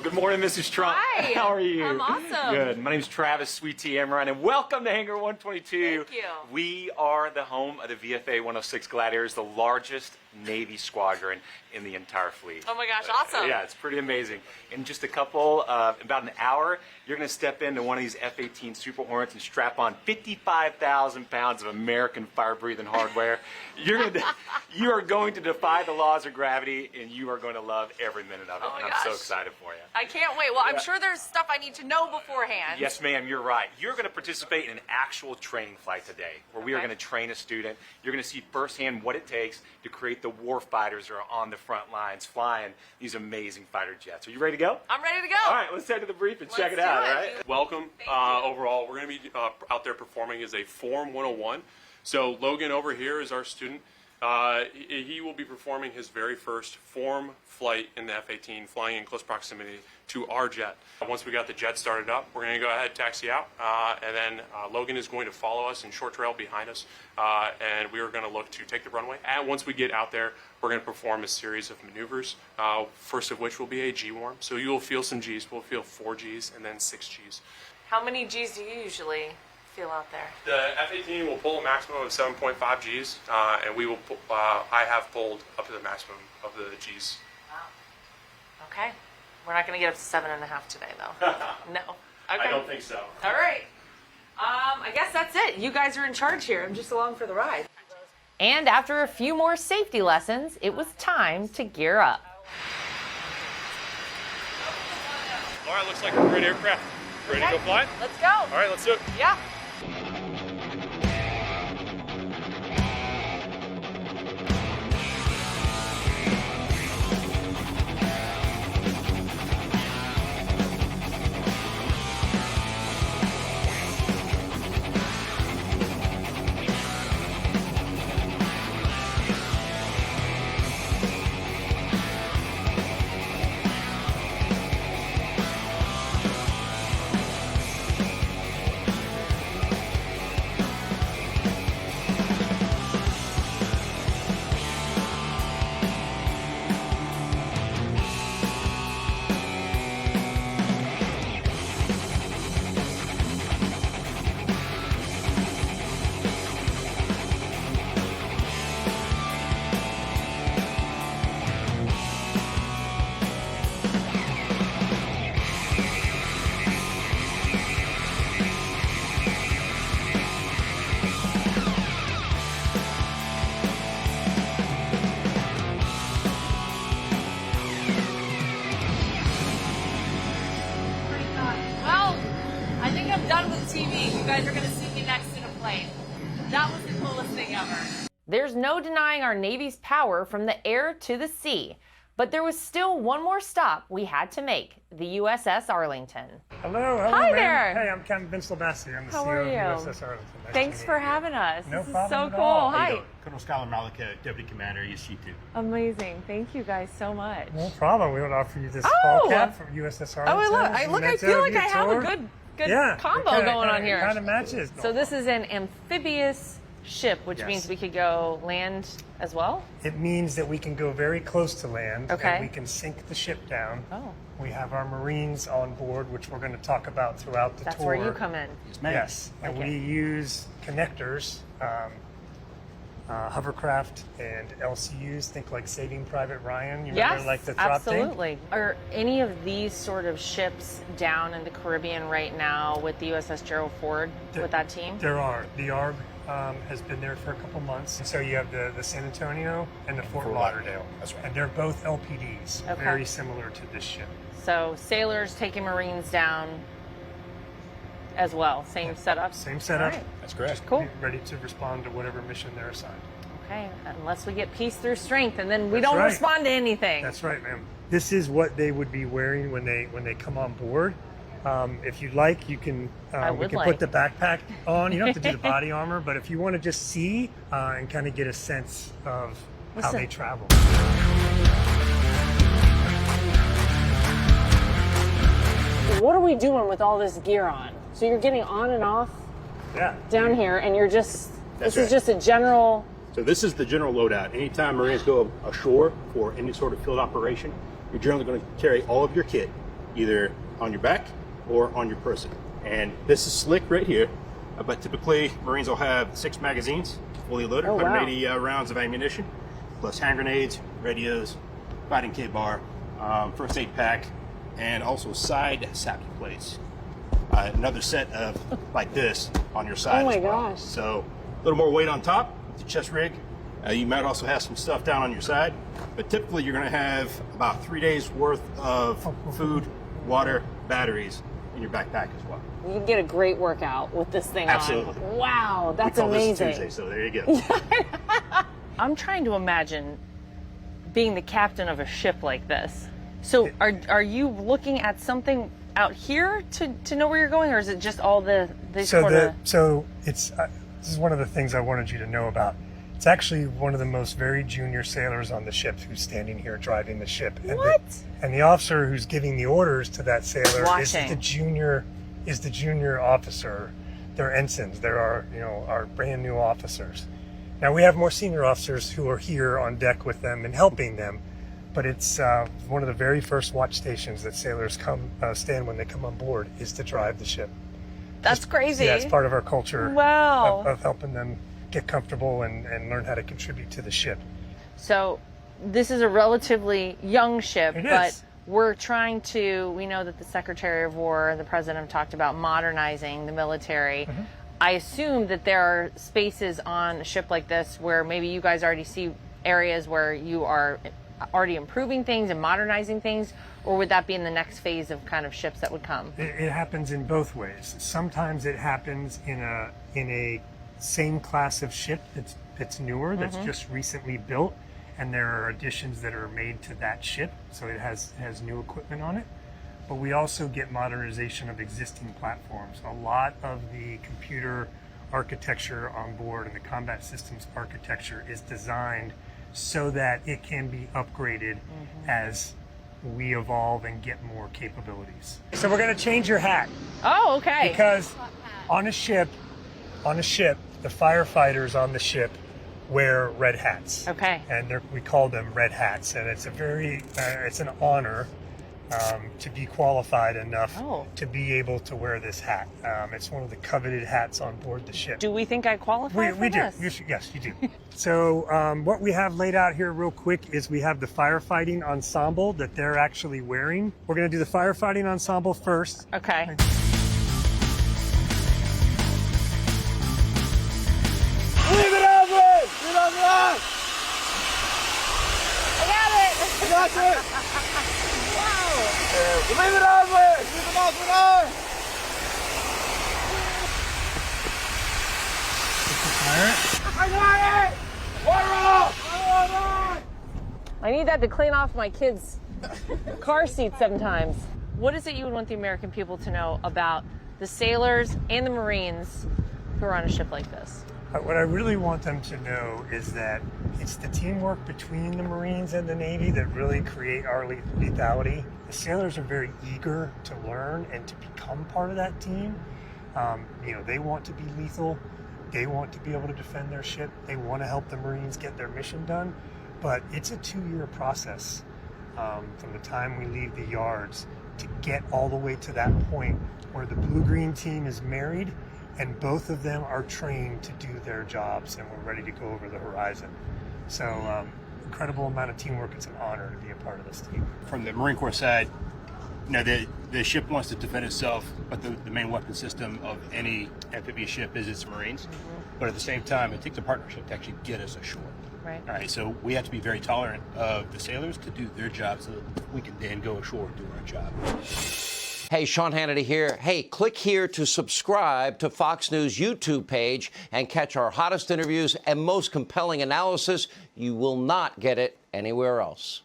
Good morning, Mrs. Trump. Hi. How are you? I'm awesome. Good. My name is Travis Sweet Tea Amaran, and welcome to Hangar 122. Thank you. We are the home of the VFA 106 Gladiators, the largest Navy squadron in the entire fleet. Oh my gosh, awesome. Yeah, it's pretty amazing. In just about an hour, you're going to step into one of these F-18 Super Hornets and strap on 55,000 pounds of American fire-breathing hardware. You are going to defy the laws of gravity, and you are going to love every minute of it. Oh my and I'm gosh. so excited for you. I can't wait. Well, I'm sure there's stuff I need to know beforehand. Yes, ma'am, you're right. You're going to participate in an actual training flight today, where we are Okay. going to train a student. You're going to see firsthand what it takes to create the war fighters that are on the front lines flying these amazing fighter jets. Are you ready to go? I'm ready to go. All right, let's head to the brief and check it Let's out, do it. all right? Welcome. Thank you. Overall, we're going to be out there performing as a Form 101. So Logan over here is our student. He will be performing his very first form flight in the F-18, flying in close proximity to our jet. Once we got the jet started up, we're going to go ahead and taxi out, and then Logan is going to follow us in short trail behind us, and we are going to look to take the runway. And once we get out there, we're going to perform a series of maneuvers, first of which will be a G-warm. So you will feel some Gs. We'll feel 4 Gs and then 6 Gs. How many G's do you usually feel out there? The F-18 will pull a maximum of 7.5 Gs, and we will. I have pulled up to the maximum of the Gs. Wow. Okay. We're not going to get up to 7.5 today, though. No. Okay. I don't think so. All right. I guess that's it. You guys are in charge here. I'm just along for the ride. And after a few more safety lessons, it was time to gear up. All right, looks like we're in aircraft. Ready to go fly? Let's go. All right, let's do it. Yeah. Well, I think I'm done with TV. You guys are going to see me next in a plane. That was the coolest thing ever. There's no denying our Navy's power from the air to the sea, but there was still one more stop we had to make, the USS Arlington. Hello, Hi ma'am. there. Hey, I'm Captain Vince Labassi. I'm the How CEO are of you? USS Arlington. Nice Thanks to for meet you. having us. No This is problem so at cool. all. Hi. Colonel Skylar Malika, Deputy Commander, ESC2. Amazing. Thank you guys so much. No problem. We want to offer you this Oh! ball cap from USS Oh, Arlington. I feel like I have a good Yeah, combo it kinda- going on here. Kind of matches. So this is an amphibious ship, which Yes. means we could go land as well? It means that we can go very close to land. Okay. And we can sink the ship down. Oh. We have our Marines on board, which we're going to talk about throughout the That's tour. where you come in. Yes, and Okay. we use connectors, hovercraft and LCUs. Think like Saving Private Ryan. You remember, Yes, like the drop thing? absolutely. Are any of these sort of ships down in the Caribbean right now with the USS Gerald Ford with that team? There are. The ARB has been there for a couple months. So you have the San Antonio and the Fort Lauderdale. That's right. And they're both LPDs, Okay. very similar to this ship. So sailors taking Marines down as well. Same setup. Same setup. All right. That's correct. Cool. Ready to respond to whatever mission they're assigned. Okay, unless we get peace through strength, and then we That's don't right. respond to anything. That's right, ma'am. This is what they would be wearing when they come on board. If you'd like, you can I we would can like. put the backpack on. You don't have to do the body armor, but if you want to just see and kind of get a sense of how Listen. they travel. What are we doing with all this gear on? So you're getting on and off Yeah. down here, and you're just, That's this is right. just a general, So this is the general loadout. Anytime Marines go ashore for any sort of field operation, you're generally going to carry all of your kit either on your back or on your person. And this is slick right here, but typically Marines will have 6 magazines, fully loaded, Oh, wow. 180 rounds of ammunition, plus hand grenades, radios, fighting kit bar, first aid pack, and also side sapling plates. Another set of like this on your side Oh my as well. gosh. So a little more weight on top with the chest rig. You might also have some stuff down on your side, but typically you're going to have about 3 days worth of food, water, batteries in your backpack as well. You can get a great workout with this thing Absolutely. on. Wow, that's We call amazing. This Tuesday, so there you go. I'm trying to imagine being the captain of a ship like this. So are you looking at something out here to know where you're going, or is it just all the So it's this is one of the things I wanted you to know about. It's actually one of the most very junior sailors on the ship who's standing here driving the ship. And the officer who's giving the orders to that sailor Watching. is the junior officer. They're ensigns. They're our brand new officers. Now we have more senior officers who are here on deck with them and helping them, but it's one of the very first watch stations that sailors stand when they come on board is to drive the ship. That's crazy. Yeah, it's part of our culture. Wow. Of helping them get comfortable and learn how to contribute to the ship. So this is a relatively young ship, It but is. we know that the Secretary of War and the President have talked about modernizing the military. Mm-hmm. I assume that there are spaces on a ship like this where maybe you guys already see areas where you are already improving things and modernizing things, or would that be in the next phase of kind of ships that would come? It happens in both ways. Sometimes it happens in a same class of ship that's newer, that's just recently built, and there are additions that are made to that ship, so it has new equipment on it. But we also get modernization of existing platforms. A lot of the computer architecture on board and the combat systems architecture is designed so that it can be upgraded as we evolve and get more capabilities. So we're going to change your hat. Oh, okay. Because on a ship, the firefighters on the ship wear red hats. Okay. And we call them red hats, and it's it's an honor to be qualified enough to be able to wear this hat. It's one of the coveted hats on board the ship. Do we think I qualify for We do. this? Yes, you do. So what we have laid out here real quick is we have the firefighting ensemble that they're actually wearing. We're going to do the firefighting ensemble first. Okay. Leave it on me! Leave it on me! I got it! I got it! Wow! Leave it on me! Leave it on me! I got it! Water off! I need that to clean off my kids' car seats sometimes. What is it you would want the American people to know about the sailors and the Marines who are on a ship like this? What I really want them to know is that it's the teamwork between the Marines and the Navy that really create our lethality. The sailors are very eager to learn and to become part of that team. They want to be lethal. They want to be able to defend their ship. They want to help the Marines get their mission done. But it's a 2-year process from the time we leave the yards to get all the way to that point where the blue-green team is married and both of them are trained to do their jobs and we're ready to go over the horizon. So incredible amount of teamwork. It's an honor to be a part of this team. From the Marine Corps side, the ship wants to defend itself, but the main weapon system of any amphibious ship is its Marines. But at the same time, it takes a partnership to actually get us ashore. Right. All right, so we have to be very tolerant of the sailors to do their job so that we can then go ashore and do our job. Hey, Sean Hannity here. Hey, click here to subscribe to Fox News YouTube page and catch our hottest interviews and most compelling analysis. You will not get it anywhere else.